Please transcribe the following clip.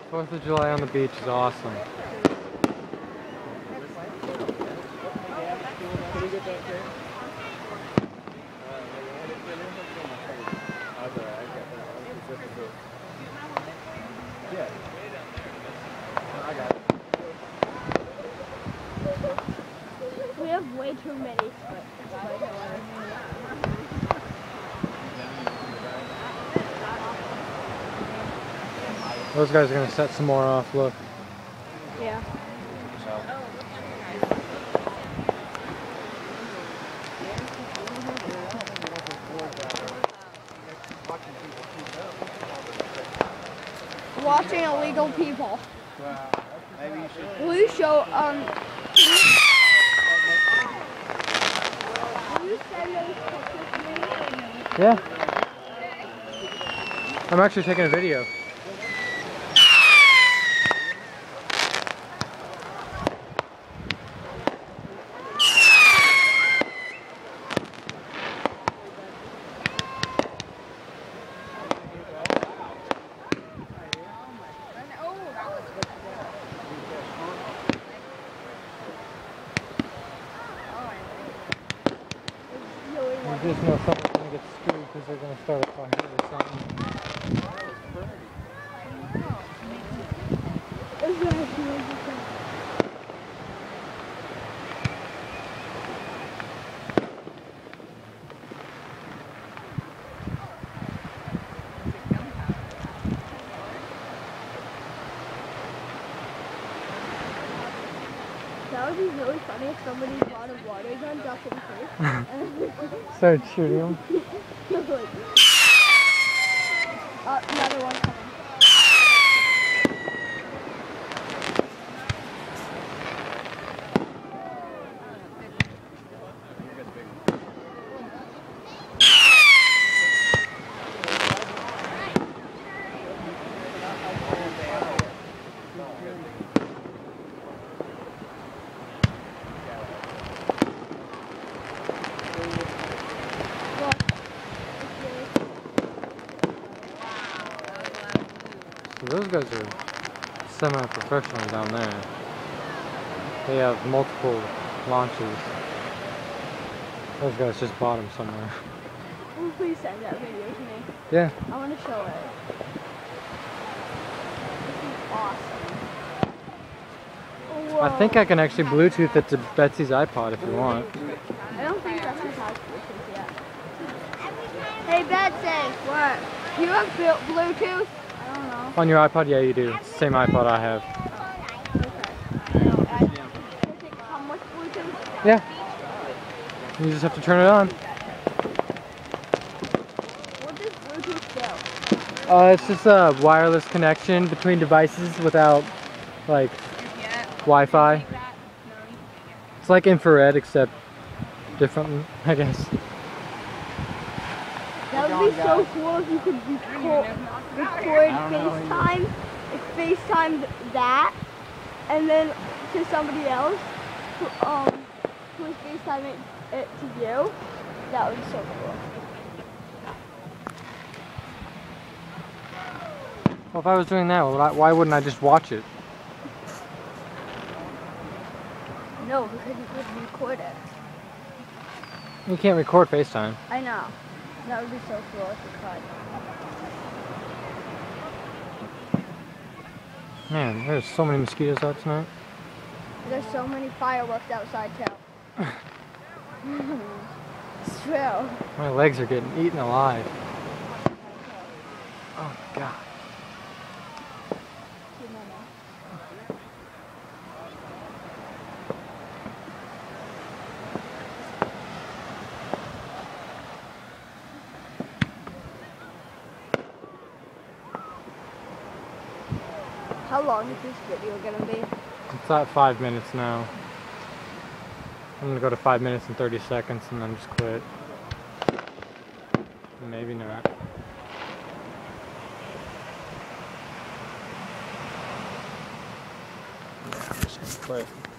Fourth of July on the beach is awesome. We have way too many. Those guys are going to set some more off, look. Yeah. Watching illegal people. Will you show, will you send those pictures to me? Yeah. I'm actually taking a video. You just know someone's going to get screwed because they're going to start a fire or something. That would be really funny if somebody brought a water gun, dropped it in first. Started shooting them. Another one coming. So those guys are semi-professional down there. They have multiple launches. Those guys just bought them somewhere. Oh, please send that video to me. Yeah. I want to show it. This is awesome. Whoa. I think I can actually Bluetooth it to Betsy's iPod if you want. I don't think Betsy has Bluetooth yet. Hey Betsy! What? Do you have Bluetooth? I don't know. On your iPod? Yeah, you do. It's the same iPod I have. Okay. Does it come with Bluetooth? Yeah. You just have to turn it on. What does Bluetooth do? It's just a wireless connection between devices without, like, Wi-Fi. It's like infrared, except different, I guess. That would be so cool if you could record FaceTime, like FaceTime that, and then to somebody else who is FaceTiming it to you. That would be so cool. Well, if I was doing that, why wouldn't I just watch it? No, because you could record it. You can't record FaceTime. I know. That would be so cool if you could. Man, there's so many mosquitoes out tonight. There's so many fireworks outside too. It's true. My legs are getting eaten alive. Oh God. How long is this video gonna be? It's at 5 minutes now. I'm gonna go to 5 minutes and 30 seconds and then just quit. Maybe not. Yeah, I'm just gonna quit.